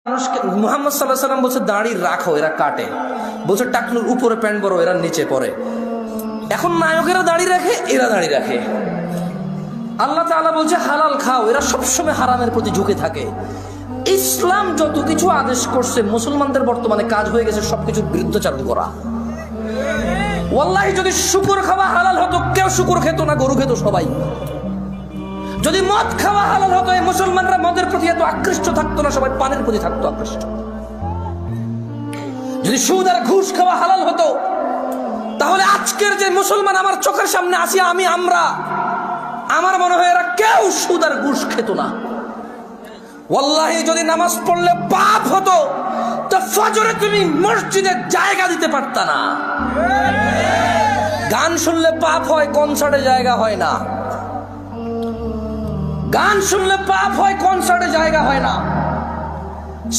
মানুষকে মুহাম্মদ সাল্লাল্লাহু আলাইহি ওয়াসাল্লাম বলছে দাড়ি রাখো, এরা কাটে। বলছে টাকনুর উপরে প্যান্ট বড়, এরা নিচে পড়ে। এখন নায়কেরা দাড়ি রাখে, এরা দাড়ি রাখে। আল্লাহ তাআলা বলছে হালাল খাও, এরা সবসময় হারামের প্রতি ঝুঁকে থাকে। ইসলাম যত কিছু আদেশ করছে, মুসলমানদের বর্তমানে কাজ হয়ে গেছে সবকিছুর বিরুদ্ধাচরণ করা। ওয়াল্লাহি যদি শুকর খাওয়া হালাল হতো, কেউ শুকর খেত না, গরু খেত সবাই। যদি মদ খাওয়া হালাল হতো, এই মুসলমানরা মদের প্রতি এত আকৃষ্ট থাকতো না, সবাই পানের প্রতি থাকতো আকৃষ্ট। যদি সুদ আর ঘুষ খাওয়া হালাল হতো, তাহলে আজকের যে মুসলমান আমার চোখের সামনে আসি আমরা, আমার মনে হয় এরা কেউ সুদ আর ঘুষ খেত না। ওয়াল্লাহি যদি নামাজ পড়লে পাপ হতো, তো ফজরে তুমি মসজিদে জায়গা দিতে পারতা না। গান শুনলে পাপ হয়, কনসার্টে জায়গা হয় না। গান শুনলে পাপ হয়, কনসার্টে জায়গা হয় না।